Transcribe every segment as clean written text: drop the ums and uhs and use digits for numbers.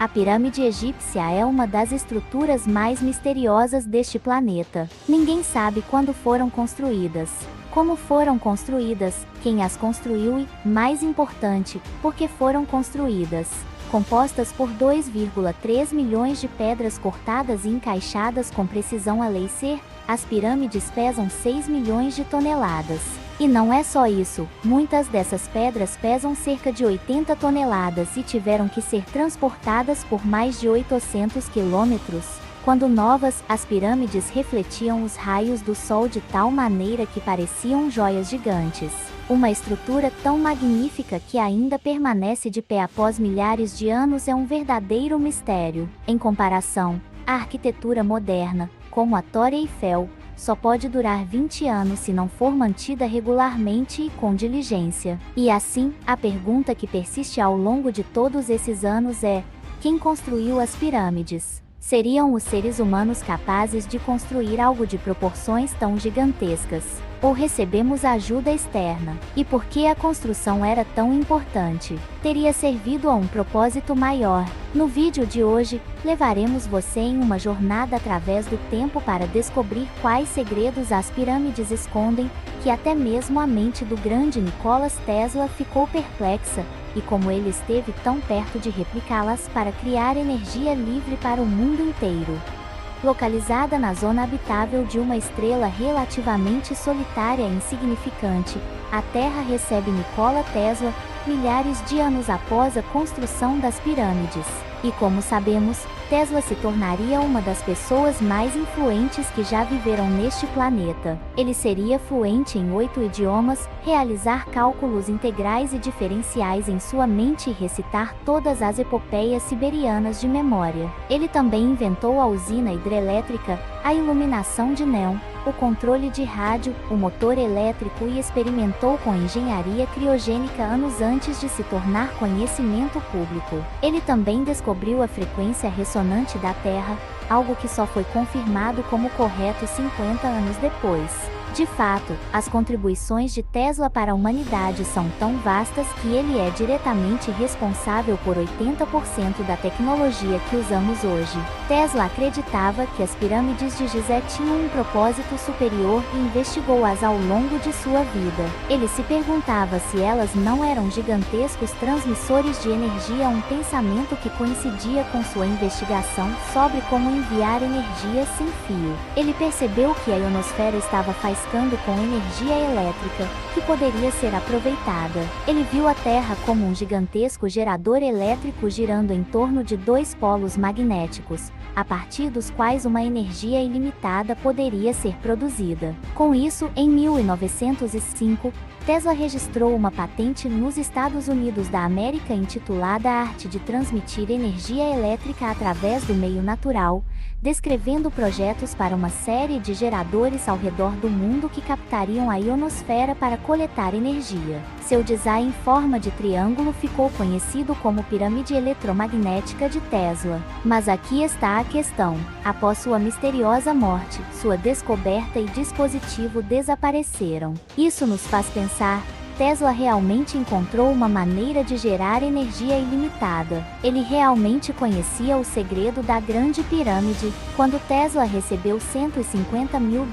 A pirâmide egípcia é uma das estruturas mais misteriosas deste planeta. Ninguém sabe quando foram construídas, como foram construídas, quem as construiu e, mais importante, por que foram construídas. Compostas por 2,3 milhões de pedras cortadas e encaixadas com precisão a laser, as pirâmides pesam 6 milhões de toneladas. E não é só isso, muitas dessas pedras pesam cerca de 80 toneladas e tiveram que ser transportadas por mais de 800 quilômetros. Quando novas, as pirâmides refletiam os raios do sol de tal maneira que pareciam joias gigantes. Uma estrutura tão magnífica que ainda permanece de pé após milhares de anos é um verdadeiro mistério. Em comparação, a arquitetura moderna, como a Torre Eiffel, só pode durar 20 anos se não for mantida regularmente e com diligência. E assim, a pergunta que persiste ao longo de todos esses anos é: quem construiu as pirâmides? Seriam os seres humanos capazes de construir algo de proporções tão gigantescas? Ou recebemos ajuda externa? E por que a construção era tão importante? Teria servido a um propósito maior. No vídeo de hoje, levaremos você em uma jornada através do tempo para descobrir quais segredos as pirâmides escondem, que até mesmo a mente do grande Nikola Tesla ficou perplexa, e como ele esteve tão perto de replicá-las para criar energia livre para o mundo inteiro. Localizada na zona habitável de uma estrela relativamente solitária e insignificante, a Terra recebe Nikola Tesla, milhares de anos após a construção das pirâmides. E como sabemos, Tesla se tornaria uma das pessoas mais influentes que já viveram neste planeta. Ele seria fluente em 8 idiomas, realizar cálculos integrais e diferenciais em sua mente e recitar todas as epopeias siberianas de memória. Ele também inventou a usina hidrelétrica, a iluminação de néon, o controle de rádio, o motor elétrico e experimentou com engenharia criogênica anos antes de se tornar conhecimento público. Ele também descobriu a frequência ressonante da Terra, algo que só foi confirmado como correto 50 anos depois. De fato, as contribuições de Tesla para a humanidade são tão vastas que ele é diretamente responsável por 80% da tecnologia que usamos hoje. Tesla acreditava que as pirâmides de Gizé tinham um propósito superior e investigou-as ao longo de sua vida. Ele se perguntava se elas não eram gigantescos transmissores de energia, um pensamento que coincidia com sua investigação sobre como enviar energia sem fio. Ele percebeu que a ionosfera estava faiscando com energia elétrica, que poderia ser aproveitada. Ele viu a Terra como um gigantesco gerador elétrico girando em torno de dois polos magnéticos, a partir dos quais uma energia ilimitada poderia ser produzida. Com isso, em 1905, Tesla registrou uma patente nos Estados Unidos da América intitulada A Arte de Transmitir Energia Elétrica através do Meio Natural, descrevendo projetos para uma série de geradores ao redor do mundo que captariam a ionosfera para coletar energia. Seu design em forma de triângulo ficou conhecido como pirâmide eletromagnética de Tesla. Mas aqui está a questão: após sua misteriosa morte, sua descoberta e dispositivo desapareceram. Isso nos faz pensar: Tesla realmente encontrou uma maneira de gerar energia ilimitada. Ele realmente conhecia o segredo da Grande Pirâmide. Quando Tesla recebeu $150 mil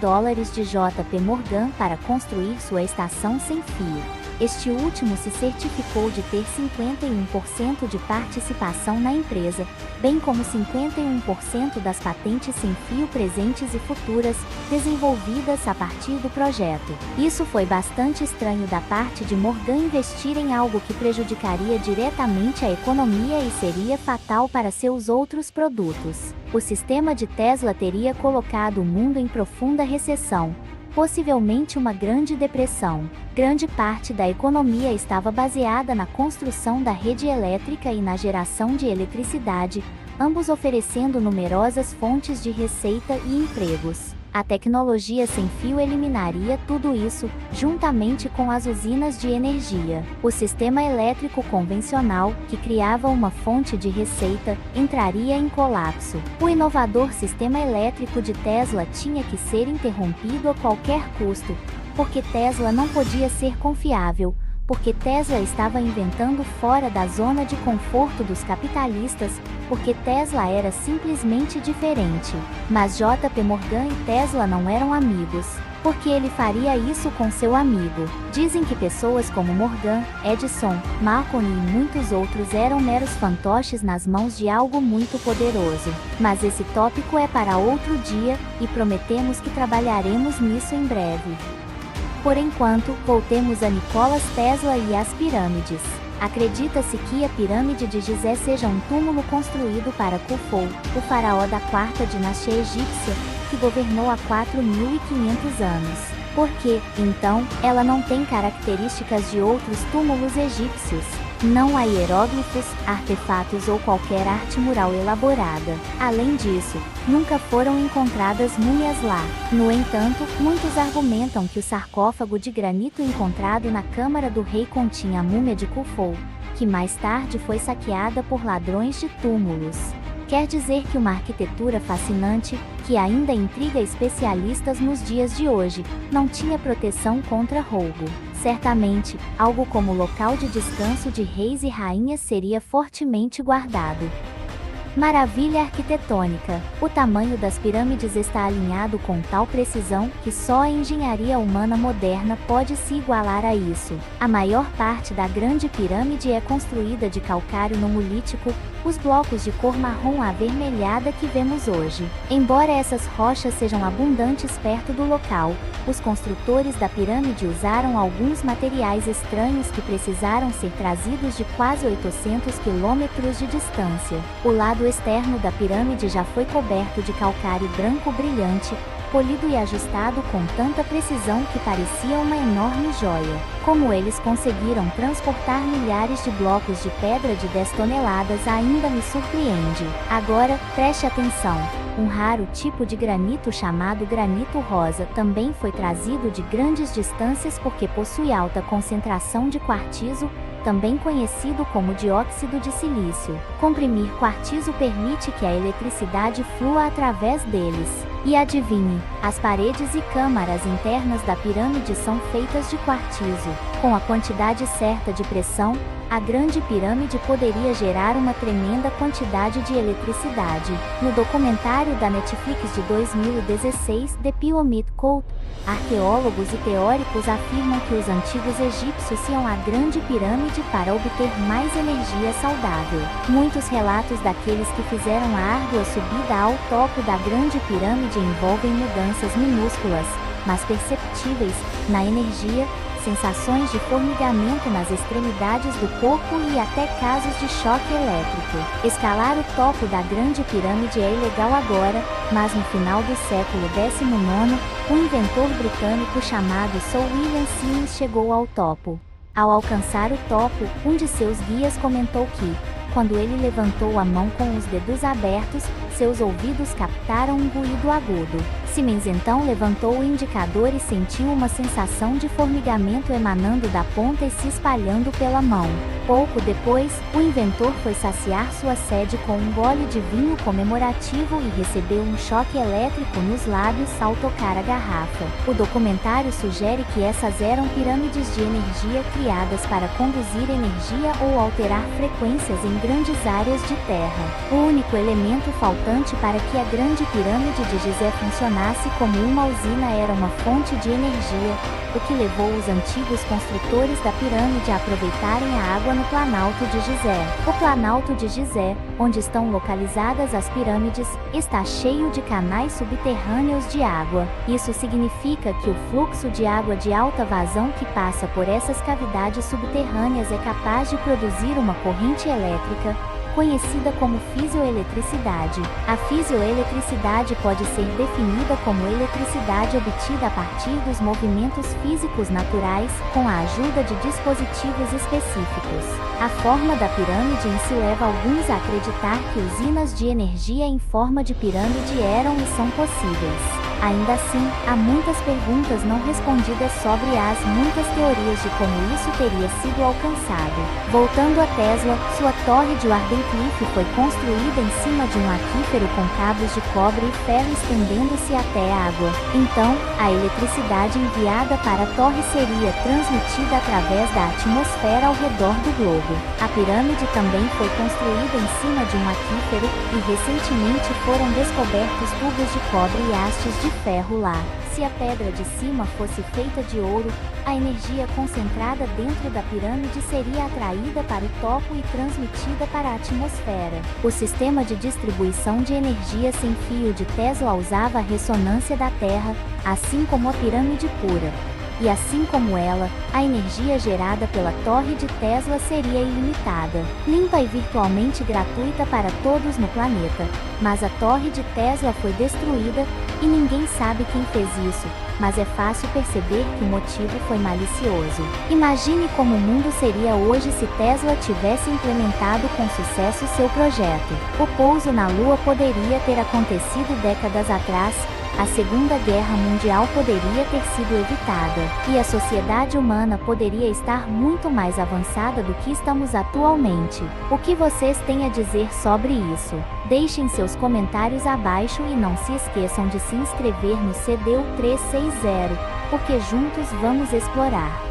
de JP Morgan para construir sua estação sem fio, este último se certificou de ter 51% de participação na empresa, bem como 51% das patentes sem fio presentes e futuras, desenvolvidas a partir do projeto. Isso foi bastante estranho da parte de Morgan investir em algo que prejudicaria diretamente a economia e seria fatal para seus outros produtos. O sistema de Tesla teria colocado o mundo em profunda recessão, possivelmente uma grande depressão. Grande parte da economia estava baseada na construção da rede elétrica e na geração de eletricidade, ambos oferecendo numerosas fontes de receita e empregos. A tecnologia sem fio eliminaria tudo isso, juntamente com as usinas de energia. O sistema elétrico convencional, que criava uma fonte de receita, entraria em colapso. O inovador sistema elétrico de Tesla tinha que ser interrompido a qualquer custo, porque Tesla não podia ser confiável, porque Tesla estava inventando fora da zona de conforto dos capitalistas, porque Tesla era simplesmente diferente. Mas JP Morgan e Tesla não eram amigos, porque ele faria isso com seu amigo. Dizem que pessoas como Morgan, Edison, Marconi e muitos outros eram meros fantoches nas mãos de algo muito poderoso. Mas esse tópico é para outro dia, e prometemos que trabalharemos nisso em breve. Por enquanto, voltemos a Nikola Tesla e as pirâmides. Acredita-se que a pirâmide de Gizé seja um túmulo construído para Khufu, o faraó da quarta dinastia egípcia, que governou há 4.500 anos. Por que, então, ela não tem características de outros túmulos egípcios? Não há hieróglifos, artefatos ou qualquer arte mural elaborada. Além disso, nunca foram encontradas múmias lá. No entanto, muitos argumentam que o sarcófago de granito encontrado na Câmara do Rei continha a múmia de Khufu, que mais tarde foi saqueada por ladrões de túmulos. Quer dizer que uma arquitetura fascinante, que ainda intriga especialistas nos dias de hoje, não tinha proteção contra roubo. Certamente, algo como local de descanso de reis e rainhas seria fortemente guardado. Maravilha arquitetônica. O tamanho das pirâmides está alinhado com tal precisão que só a engenharia humana moderna pode se igualar a isso. A maior parte da Grande Pirâmide é construída de calcário numulítico, os blocos de cor marrom avermelhada que vemos hoje. Embora essas rochas sejam abundantes perto do local, os construtores da pirâmide usaram alguns materiais estranhos que precisaram ser trazidos de quase 800 quilômetros de distância. O lado externo da pirâmide já foi coberto de calcário branco brilhante, polido e ajustado com tanta precisão que parecia uma enorme joia. Como eles conseguiram transportar milhares de blocos de pedra de 10 toneladas ainda me surpreende. Agora, preste atenção. Um raro tipo de granito chamado granito rosa também foi trazido de grandes distâncias porque possui alta concentração de quartzo, também conhecido como dióxido de silício. Comprimir quartzo permite que a eletricidade flua através deles. E adivinhe, as paredes e câmaras internas da pirâmide são feitas de quartzo. Com a quantidade certa de pressão, a Grande Pirâmide poderia gerar uma tremenda quantidade de eletricidade. No documentário da Netflix de 2016, The Pyramid Cult, arqueólogos e teóricos afirmam que os antigos egípcios iam à Grande Pirâmide para obter mais energia saudável. Muitos relatos daqueles que fizeram a árdua subida ao topo da Grande Pirâmide envolvem mudanças minúsculas, mas perceptíveis, na energia, sensações de formigamento nas extremidades do corpo e até casos de choque elétrico. Escalar o topo da Grande Pirâmide é ilegal agora, mas no final do século XIX, um inventor britânico chamado Sir William Sims chegou ao topo. Ao alcançar o topo, um de seus guias comentou que, quando ele levantou a mão com os dedos abertos, seus ouvidos captaram um ruído agudo. Siemens então levantou o indicador e sentiu uma sensação de formigamento emanando da ponta e se espalhando pela mão. Pouco depois, o inventor foi saciar sua sede com um gole de vinho comemorativo e recebeu um choque elétrico nos lábios ao tocar a garrafa. O documentário sugere que essas eram pirâmides de energia criadas para conduzir energia ou alterar frequências em grandes áreas de terra. O único elemento faltante para que a Grande Pirâmide de Gizé funcionasse como uma usina era uma fonte de energia, o que levou os antigos construtores da pirâmide a aproveitarem a água no Planalto de Gizé. O Planalto de Gizé, onde estão localizadas as pirâmides, está cheio de canais subterrâneos de água. Isso significa que o fluxo de água de alta vazão que passa por essas cavidades subterrâneas é capaz de produzir uma corrente elétrica, conhecida como fisioeletricidade. A fisioeletricidade pode ser definida como eletricidade obtida a partir dos movimentos físicos naturais, com a ajuda de dispositivos específicos. A forma da pirâmide em si leva alguns a acreditar que usinas de energia em forma de pirâmide eram e são possíveis. Ainda assim, há muitas perguntas não respondidas sobre as muitas teorias de como isso teria sido alcançado. Voltando a Tesla, sua torre de Wardenclyffe foi construída em cima de um aquífero com cabos de cobre e ferro estendendo-se até a água. Então, a eletricidade enviada para a torre seria transmitida através da atmosfera ao redor do globo. A pirâmide também foi construída em cima de um aquífero, e recentemente foram descobertos tubos de cobre e hastes de ferro lá. Se a pedra de cima fosse feita de ouro, a energia concentrada dentro da pirâmide seria atraída para o topo e transmitida para a atmosfera. O sistema de distribuição de energia sem fio de Tesla usava a ressonância da Terra, assim como a pirâmide pura. E assim como ela, a energia gerada pela torre de Tesla seria ilimitada, limpa e virtualmente gratuita para todos no planeta. Mas a torre de Tesla foi destruída, e ninguém sabe quem fez isso, mas é fácil perceber que o motivo foi malicioso. Imagine como o mundo seria hoje se Tesla tivesse implementado com sucesso seu projeto. O pouso na Lua poderia ter acontecido décadas atrás, a Segunda Guerra Mundial poderia ter sido evitada, e a sociedade humana poderia estar muito mais avançada do que estamos atualmente. O que vocês têm a dizer sobre isso? Deixem seus comentários abaixo e não se esqueçam de se inscrever no CDU 360, porque juntos vamos explorar.